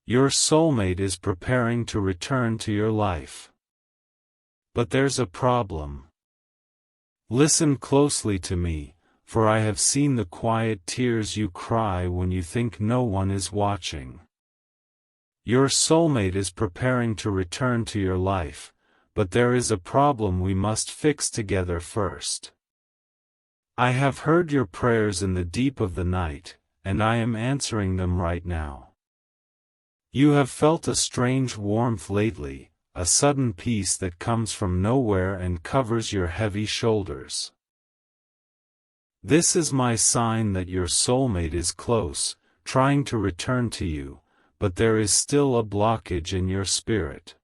Your soulmate is preparing to return to your life. But there's a problem. Listen closely to me, for I have seen the quiet tears you cry when you think no one is watching. Your soulmate is preparing to return to your life, but there is a problem we must fix together first. I have heard your prayers in the deep of the night, and I am answering them right now. You have felt a strange warmth lately, a sudden peace that comes from nowhere and covers your heavy shoulders. This is my sign that your soulmate is close, trying to return to you, but there is still a blockage in your spirit.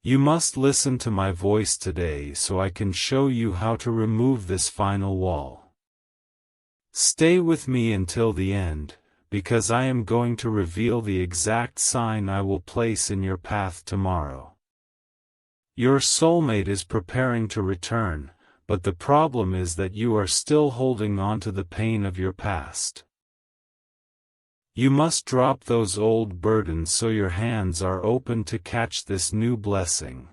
You must listen to my voice today so I can show you how to remove this final wall. Stay with me until the end, because I am going to reveal the exact sign I will place in your path tomorrow. Your soulmate is preparing to return, but the problem is that you are still holding on to the pain of your past. You must drop those old burdens so your hands are open to catch this new blessing.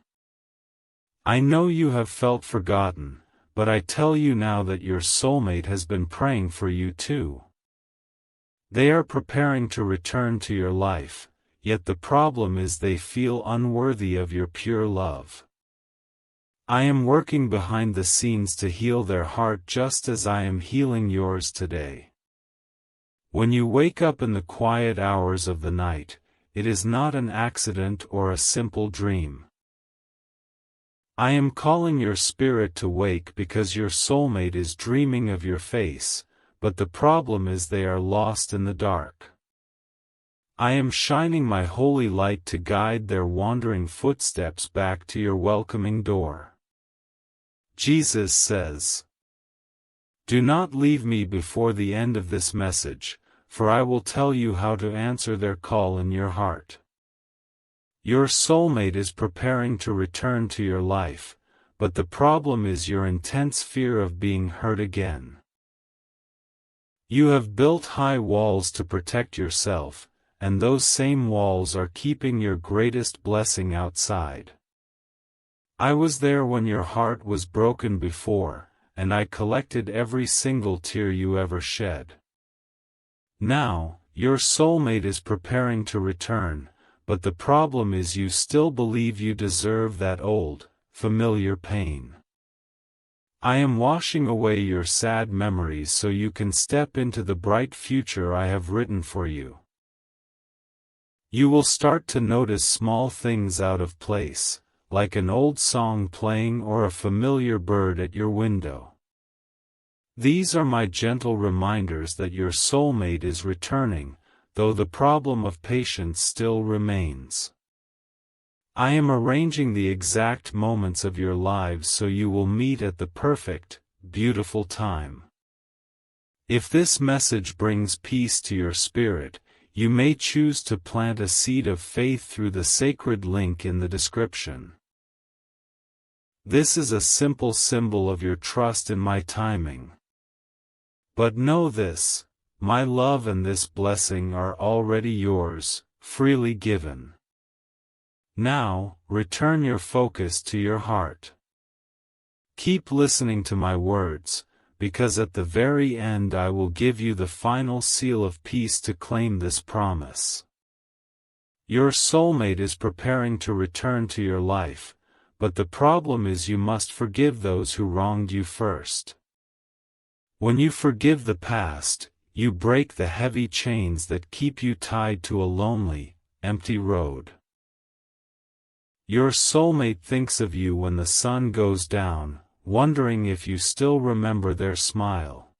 I know you have felt forgotten, but I tell you now that your soulmate has been praying for you too. They are preparing to return to your life, yet the problem is they feel unworthy of your pure love. I am working behind the scenes to heal their heart just as I am healing yours today. When you wake up in the quiet hours of the night, it is not an accident or a simple dream. I am calling your spirit to wake because your soulmate is dreaming of your face, but the problem is they are lost in the dark. I am shining my holy light to guide their wandering footsteps back to your welcoming door. Jesus says, "Do not leave me before the end of this message, for I will tell you how to answer their call in your heart." Your soulmate is preparing to return to your life, but the problem is your intense fear of being hurt again. You have built high walls to protect yourself, and those same walls are keeping your greatest blessing outside. I was there when your heart was broken before, and I collected every single tear you ever shed. Now, your soulmate is preparing to return, but the problem is you still believe you deserve that old, familiar pain. I am washing away your sad memories so you can step into the bright future I have written for you. You will start to notice small things out of place, like an old song playing or a familiar bird at your window. These are my gentle reminders that your soulmate is returning, though the problem of patience still remains. I am arranging the exact moments of your lives so you will meet at the perfect, beautiful time. If this message brings peace to your spirit, you may choose to plant a seed of faith through the sacred link in the description. This is a simple symbol of your trust in my timing. But know this, my love and this blessing are already yours, freely given. Now, return your focus to your heart. Keep listening to my words, because at the very end I will give you the final seal of peace to claim this promise. Your soulmate is preparing to return to your life, but the problem is you must forgive those who wronged you first. When you forgive the past, you break the heavy chains that keep you tied to a lonely, empty road. Your soulmate thinks of you when the sun goes down, wondering if you still remember their smile.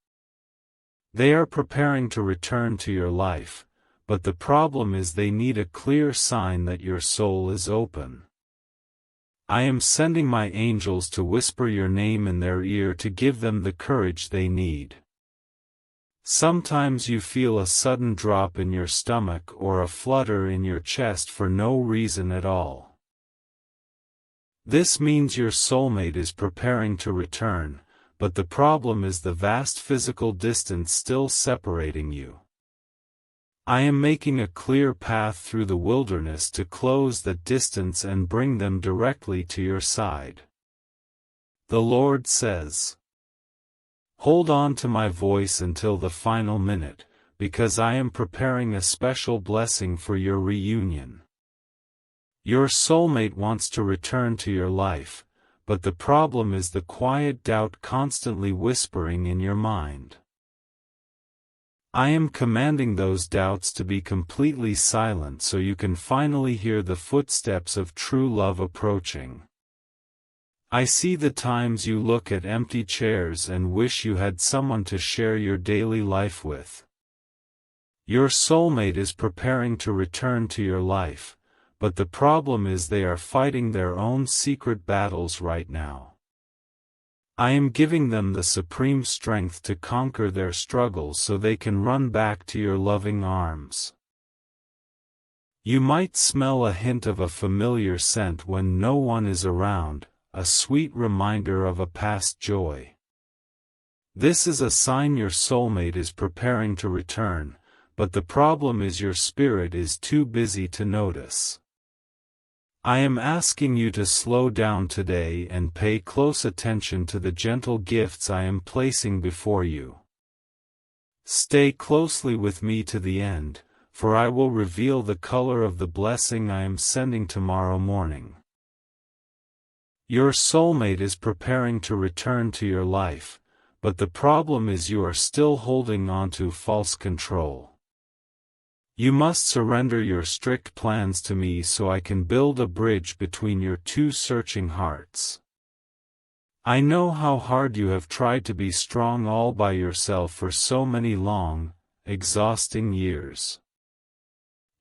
They are preparing to return to your life, but the problem is they need a clear sign that your soul is open. I am sending my angels to whisper your name in their ear to give them the courage they need. Sometimes you feel a sudden drop in your stomach or a flutter in your chest for no reason at all. This means your soulmate is preparing to return, but the problem is the vast physical distance still separating you. I am making a clear path through the wilderness to close that distance and bring them directly to your side. The Lord says, hold on to my voice until the final minute, because I am preparing a special blessing for your reunion. Your soulmate wants to return to your life, but the problem is the quiet doubt constantly whispering in your mind. I am commanding those doubts to be completely silent so you can finally hear the footsteps of true love approaching. I see the times you look at empty chairs and wish you had someone to share your daily life with. Your soulmate is preparing to return to your life, but the problem is they are fighting their own secret battles right now. I am giving them the supreme strength to conquer their struggles so they can run back to your loving arms. You might smell a hint of a familiar scent when no one is around, a sweet reminder of a past joy. This is a sign your soulmate is preparing to return, but the problem is your spirit is too busy to notice. I am asking you to slow down today and pay close attention to the gentle gifts I am placing before you. Stay closely with me to the end, for I will reveal the color of the blessing I am sending tomorrow morning. Your soulmate is preparing to return to your life, but the problem is you are still holding on to false control. You must surrender your strict plans to me so I can build a bridge between your two searching hearts. I know how hard you have tried to be strong all by yourself for so many long, exhausting years.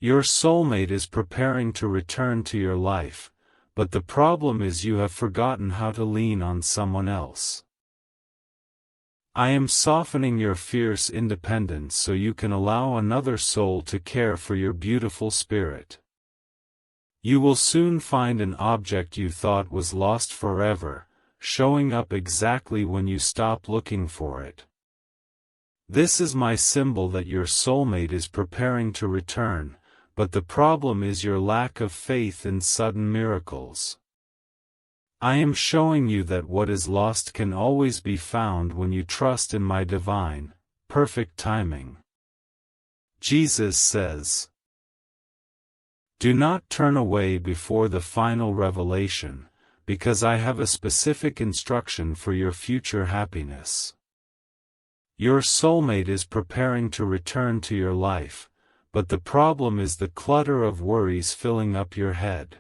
Your soulmate is preparing to return to your life, but the problem is you have forgotten how to lean on someone else. I am softening your fierce independence so you can allow another soul to care for your beautiful spirit. You will soon find an object you thought was lost forever, showing up exactly when you stop looking for it. This is my symbol that your soulmate is preparing to return, but the problem is your lack of faith in sudden miracles. I am showing you that what is lost can always be found when you trust in my divine, perfect timing. Jesus says, do not turn away before the final revelation, because I have a specific instruction for your future happiness. Your soulmate is preparing to return to your life, but the problem is the clutter of worries filling up your head.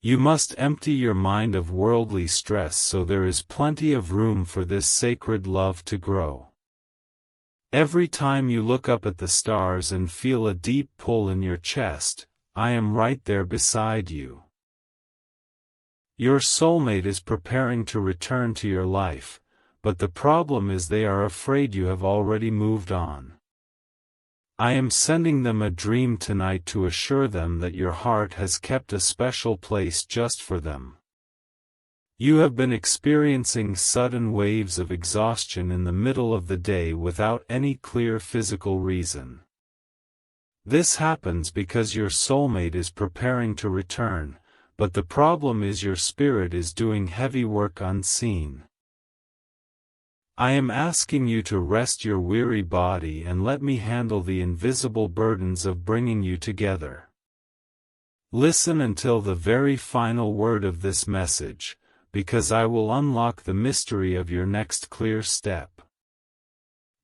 You must empty your mind of worldly stress so there is plenty of room for this sacred love to grow. Every time you look up at the stars and feel a deep pull in your chest, I am right there beside you. Your soulmate is preparing to return to your life, but the problem is they are afraid you have already moved on. I am sending them a dream tonight to assure them that your heart has kept a special place just for them. You have been experiencing sudden waves of exhaustion in the middle of the day without any clear physical reason. This happens because your soulmate is preparing to return, but the problem is your spirit is doing heavy work unseen. I am asking you to rest your weary body and let me handle the invisible burdens of bringing you together. Listen until the very final word of this message, because I will unlock the mystery of your next clear step.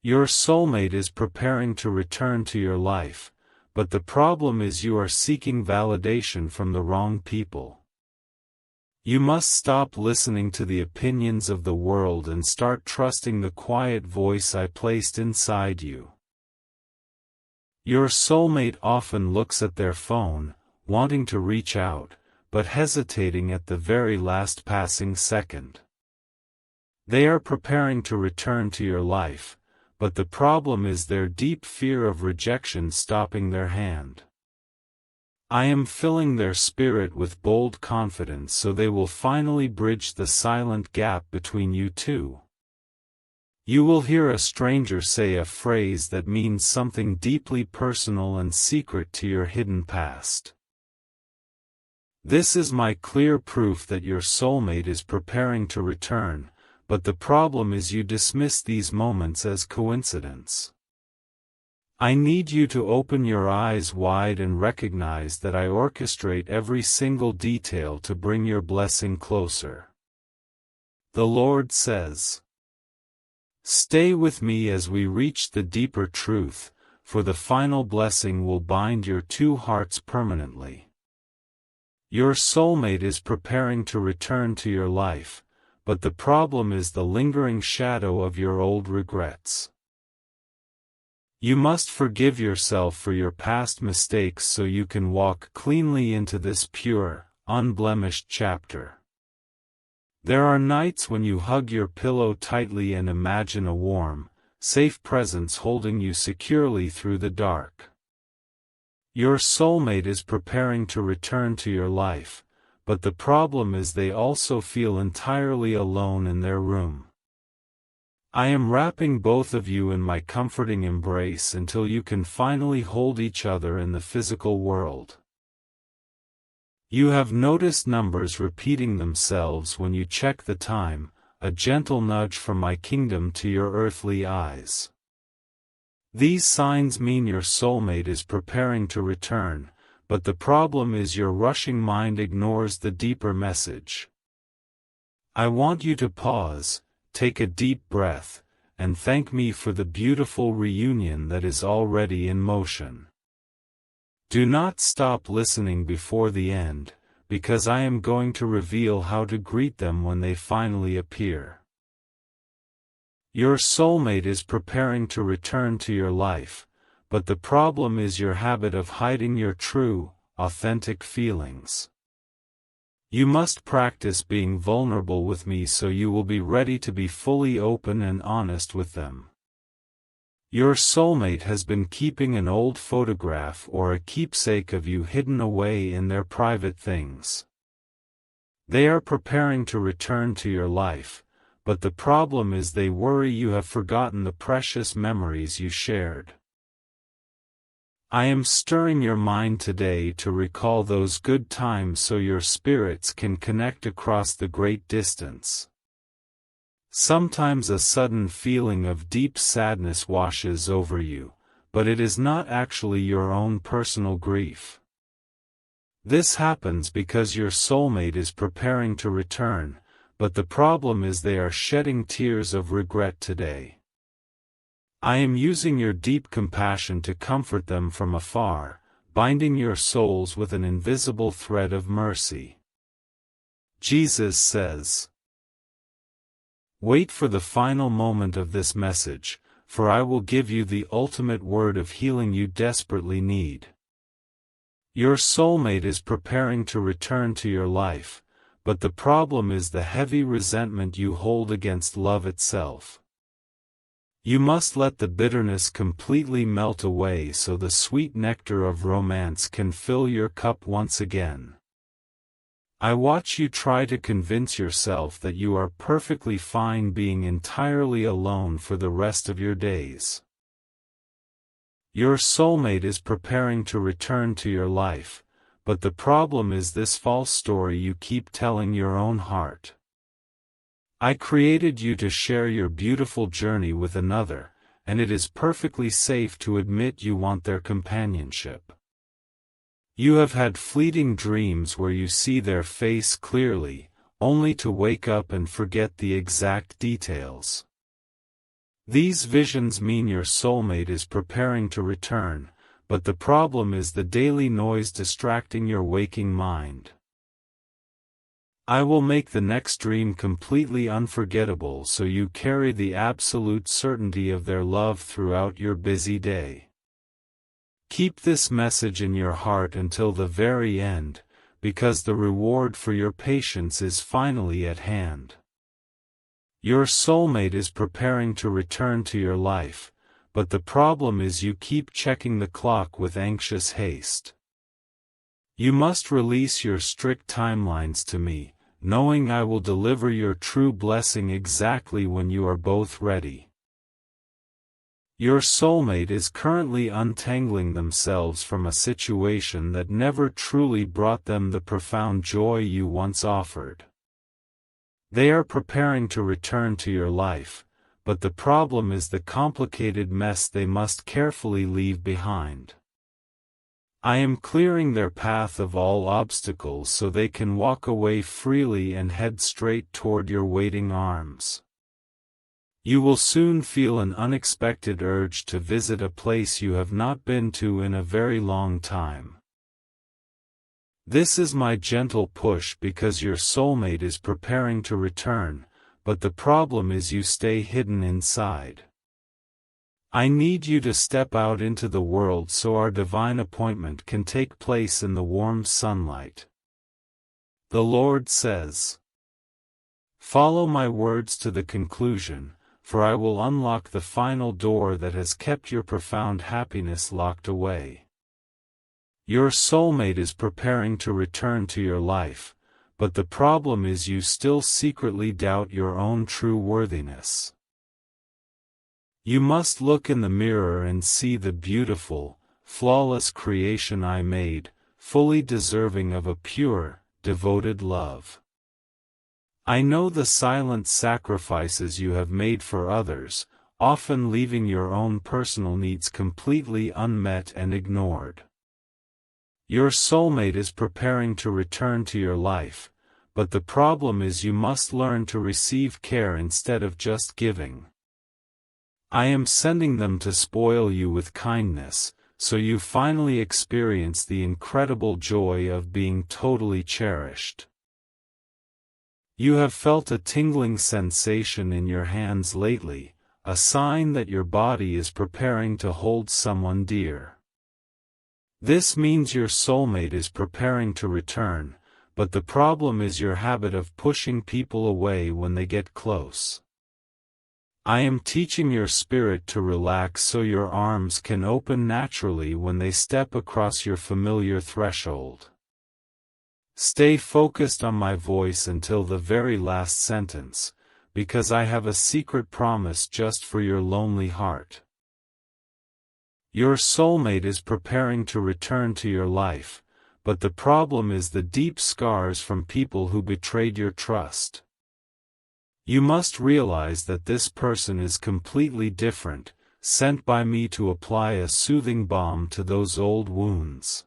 Your soulmate is preparing to return to your life, but the problem is you are seeking validation from the wrong people. You must stop listening to the opinions of the world and start trusting the quiet voice I placed inside you. Your soulmate often looks at their phone, wanting to reach out, but hesitating at the very last passing second. They are preparing to return to your life, but the problem is their deep fear of rejection stopping their hand. I am filling their spirit with bold confidence so they will finally bridge the silent gap between you two. You will hear a stranger say a phrase that means something deeply personal and secret to your hidden past. This is my clear proof that your soulmate is preparing to return, but the problem is you dismiss these moments as coincidence. I need you to open your eyes wide and recognize that I orchestrate every single detail to bring your blessing closer. The Lord says, "Stay with me as we reach the deeper truth, for the final blessing will bind your two hearts permanently." Your soulmate is preparing to return to your life, but the problem is the lingering shadow of your old regrets. You must forgive yourself for your past mistakes so you can walk cleanly into this pure, unblemished chapter. There are nights when you hug your pillow tightly and imagine a warm, safe presence holding you securely through the dark. Your soulmate is preparing to return to your life, but the problem is they also feel entirely alone in their room. I am wrapping both of you in my comforting embrace until you can finally hold each other in the physical world. You have noticed numbers repeating themselves when you check the time, a gentle nudge from my kingdom to your earthly eyes. These signs mean your soulmate is preparing to return, but the problem is your rushing mind ignores the deeper message. I want you to pause, take a deep breath, and thank me for the beautiful reunion that is already in motion. Do not stop listening before the end, because I am going to reveal how to greet them when they finally appear. Your soulmate is preparing to return to your life, but the problem is your habit of hiding your true, authentic feelings. You must practice being vulnerable with me so you will be ready to be fully open and honest with them. Your soulmate has been keeping an old photograph or a keepsake of you hidden away in their private things. They are preparing to return to your life, but the problem is they worry you have forgotten the precious memories you shared. I am stirring your mind today to recall those good times so your spirits can connect across the great distance. Sometimes a sudden feeling of deep sadness washes over you, but it is not actually your own personal grief. This happens because your soulmate is preparing to return, but the problem is they are shedding tears of regret today. I am using your deep compassion to comfort them from afar, binding your souls with an invisible thread of mercy. Jesus says, "Wait for the final moment of this message, for I will give you the ultimate word of healing you desperately need." Your soulmate is preparing to return to your life, but the problem is the heavy resentment you hold against love itself. You must let the bitterness completely melt away so the sweet nectar of romance can fill your cup once again. I watch you try to convince yourself that you are perfectly fine being entirely alone for the rest of your days. Your soulmate is preparing to return to your life, but the problem is this false story you keep telling your own heart. I created you to share your beautiful journey with another, and it is perfectly safe to admit you want their companionship. You have had fleeting dreams where you see their face clearly, only to wake up and forget the exact details. These visions mean your soulmate is preparing to return, but the problem is the daily noise distracting your waking mind. I will make the next dream completely unforgettable so you carry the absolute certainty of their love throughout your busy day. Keep this message in your heart until the very end, because the reward for your patience is finally at hand. Your soulmate is preparing to return to your life, but the problem is you keep checking the clock with anxious haste. You must release your strict timelines to me, knowing I will deliver your true blessing exactly when you are both ready. Your soulmate is currently untangling themselves from a situation that never truly brought them the profound joy you once offered. They are preparing to return to your life, but the problem is the complicated mess they must carefully leave behind. I am clearing their path of all obstacles so they can walk away freely and head straight toward your waiting arms. You will soon feel an unexpected urge to visit a place you have not been to in a very long time. This is my gentle push because your soulmate is preparing to return, but the problem is you stay hidden inside. I need you to step out into the world so our divine appointment can take place in the warm sunlight. The Lord says, "Follow my words to the conclusion, for I will unlock the final door that has kept your profound happiness locked away." Your soulmate is preparing to return to your life, but the problem is you still secretly doubt your own true worthiness. You must look in the mirror and see the beautiful, flawless creation I made, fully deserving of a pure, devoted love. I know the silent sacrifices you have made for others, often leaving your own personal needs completely unmet and ignored. Your soulmate is preparing to return to your life, but the problem is you must learn to receive care instead of just giving. I am sending them to spoil you with kindness, so you finally experience the incredible joy of being totally cherished. You have felt a tingling sensation in your hands lately, a sign that your body is preparing to hold someone dear. This means your soulmate is preparing to return, but the problem is your habit of pushing people away when they get close. I am teaching your spirit to relax so your arms can open naturally when they step across your familiar threshold. Stay focused on my voice until the very last sentence, because I have a secret promise just for your lonely heart. Your soulmate is preparing to return to your life, but the problem is the deep scars from people who betrayed your trust. You must realize that this person is completely different, sent by me to apply a soothing balm to those old wounds.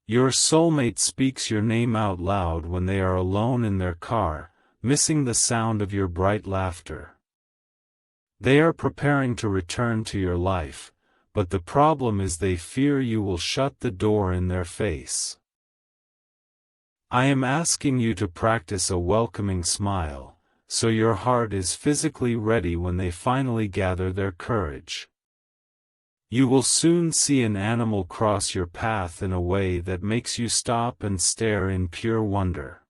Your soulmate speaks your name out loud when they are alone in their car, missing the sound of your bright laughter. They are preparing to return to your life, but the problem is they fear you will shut the door in their face. I am asking you to practice a welcoming smile, so your heart is physically ready when they finally gather their courage. You will soon see an animal cross your path in a way that makes you stop and stare in pure wonder.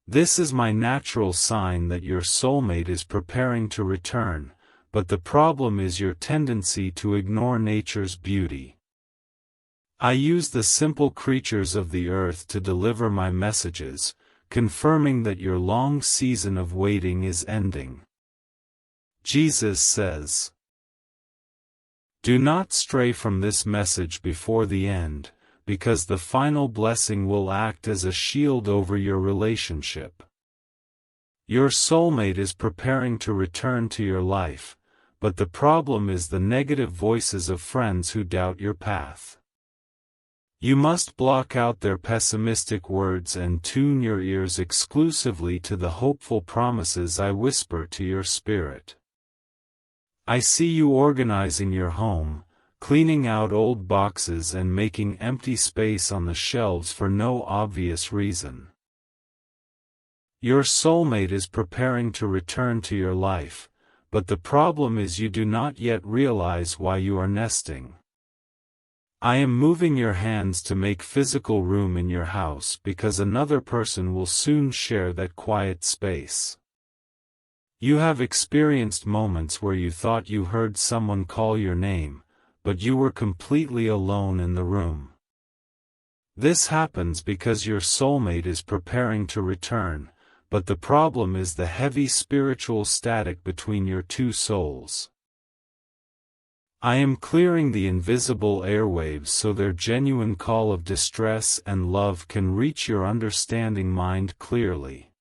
This is my natural sign that your soulmate is preparing to return, but the problem is your tendency to ignore nature's beauty. I use the simple creatures of the earth to deliver my messages, confirming that your long season of waiting is ending. Jesus says, "Do not stray from this message before the end, because the final blessing will act as a shield over your relationship." Your soulmate is preparing to return to your life, but the problem is the negative voices of friends who doubt your path. You must block out their pessimistic words and tune your ears exclusively to the hopeful promises I whisper to your spirit. I see you organizing your home, cleaning out old boxes and making empty space on the shelves for no obvious reason. Your soulmate is preparing to return to your life, but the problem is you do not yet realize why you are nesting. I am moving your hands to make physical room in your house because another person will soon share that quiet space. You have experienced moments where you thought you heard someone call your name, but you were completely alone in the room. This happens because your soulmate is preparing to return, but the problem is the heavy spiritual static between your two souls. I am clearing the invisible airwaves so their genuine call of distress and love can reach your understanding mind clearly.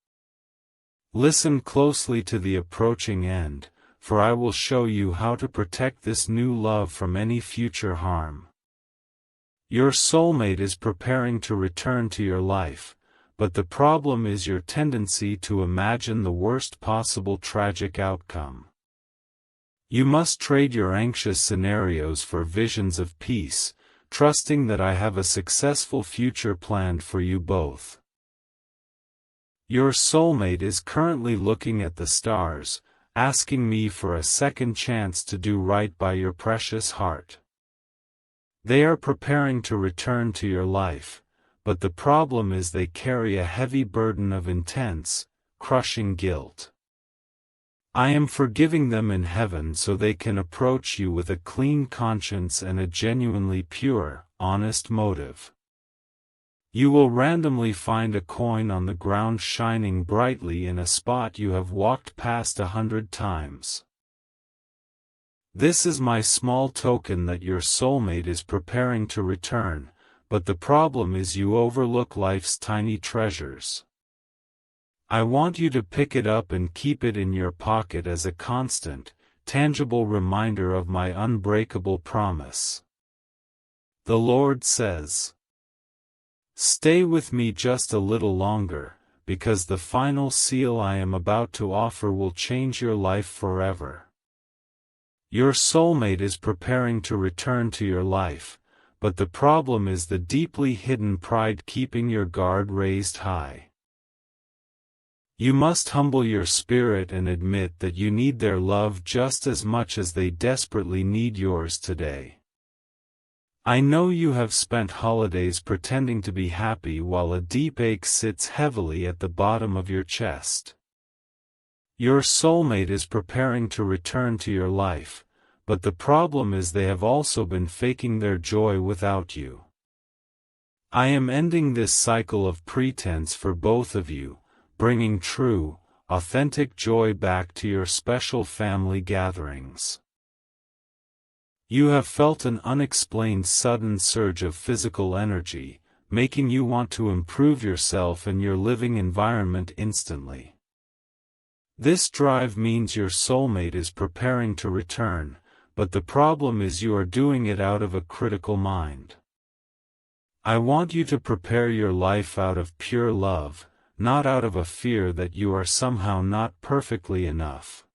Listen closely to the approaching end, for I will show you how to protect this new love from any future harm. Your soulmate is preparing to return to your life, but the problem is your tendency to imagine the worst possible tragic outcome. You must trade your anxious scenarios for visions of peace, trusting that I have a successful future planned for you both. Your soulmate is currently looking at the stars, asking me for a second chance to do right by your precious heart. They are preparing to return to your life, but the problem is they carry a heavy burden of intense, crushing guilt. I am forgiving them in heaven so they can approach you with a clean conscience and a genuinely pure, honest motive. You will randomly find a coin on the ground shining brightly in a spot you have walked past 100 times. This is my small token that your soulmate is preparing to return, but the problem is you overlook life's tiny treasures. I want you to pick it up and keep it in your pocket as a constant, tangible reminder of my unbreakable promise. The Lord says, "Stay with me just a little longer, because the final seal I am about to offer will change your life forever." Your soulmate is preparing to return to your life, but the problem is the deeply hidden pride keeping your guard raised high. You must humble your spirit and admit that you need their love just as much as they desperately need yours today. I know you have spent holidays pretending to be happy while a deep ache sits heavily at the bottom of your chest. Your soulmate is preparing to return to your life, but the problem is they have also been faking their joy without you. I am ending this cycle of pretense for both of you, bringing true, authentic joy back to your special family gatherings. You have felt an unexplained sudden surge of physical energy, making you want to improve yourself and your living environment instantly. This drive means your soulmate is preparing to return, but the problem is you are doing it out of a critical mind. I want you to prepare your life out of pure love, not out of a fear that you are somehow not perfectly enough.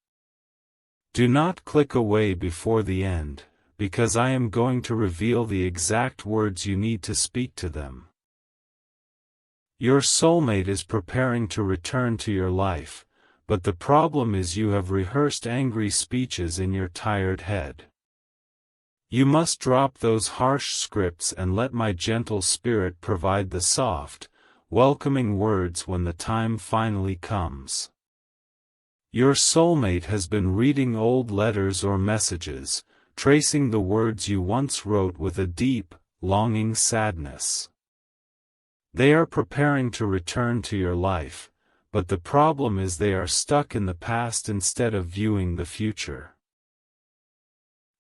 Do not click away before the end, because I am going to reveal the exact words you need to speak to them. Your soulmate is preparing to return to your life, but the problem is you have rehearsed angry speeches in your tired head. You must drop those harsh scripts and let my gentle spirit provide the soft, welcoming words when the time finally comes. Your soulmate has been reading old letters or messages, tracing the words you once wrote with a deep, longing sadness. They are preparing to return to your life, but the problem is they are stuck in the past instead of viewing the future.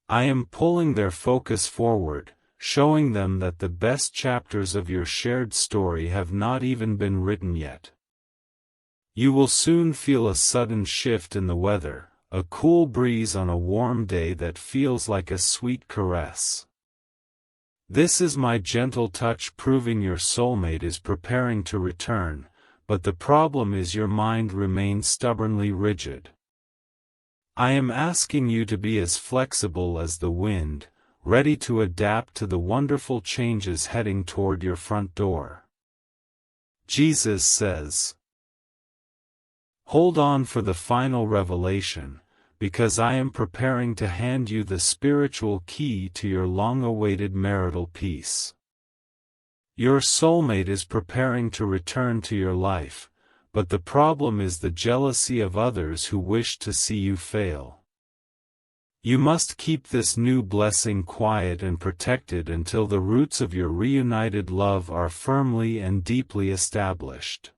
I am pulling their focus forward, showing them that the best chapters of your shared story have not even been written yet. You will soon feel a sudden shift in the weather, a cool breeze on a warm day that feels like a sweet caress. This is my gentle touch proving your soulmate is preparing to return, but the problem is your mind remains stubbornly rigid. I am asking you to be as flexible as the wind, ready to adapt to the wonderful changes heading toward your front door. Jesus says, "Hold on for the final revelation, because I am preparing to hand you the spiritual key to your long-awaited marital peace." Your soulmate is preparing to return to your life, but the problem is the jealousy of others who wish to see you fail. You must keep this new blessing quiet and protected until the roots of your reunited love are firmly and deeply established.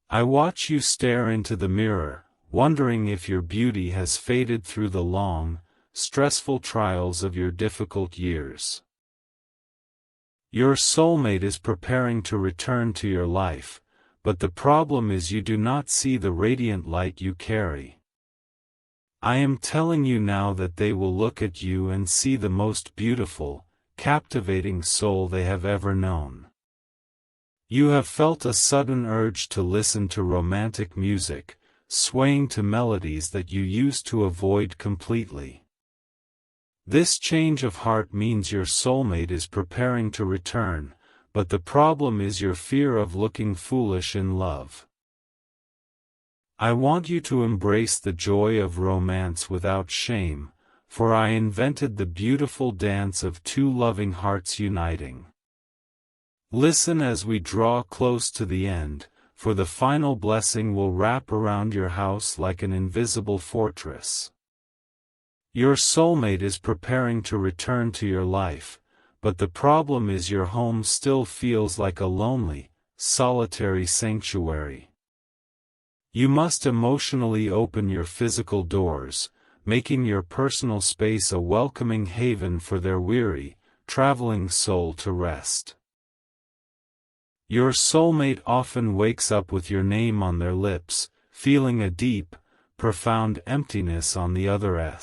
I watch you stare into the mirror, wondering if your beauty has faded through the long, stressful trials of your difficult years. Your soulmate is preparing to return to your life, but the problem is you do not see the radiant light you carry. I am telling you now that they will look at you and see the most beautiful, captivating soul they have ever known. You have felt a sudden urge to listen to romantic music, swaying to melodies that you used to avoid completely. This change of heart means your soulmate is preparing to return, but the problem is your fear of looking foolish in love. I want you to embrace the joy of romance without shame, for I invented the beautiful dance of two loving hearts uniting. Listen as we draw close to the end, for the final blessing will wrap around your house like an invisible fortress. Your soulmate is preparing to return to your life, but the problem is your home still feels like a lonely, solitary sanctuary. You must emotionally open your physical doors, making your personal space a welcoming haven for their weary, traveling soul to rest. Your soulmate often wakes up with your name on their lips, feeling a deep, profound emptiness on the other.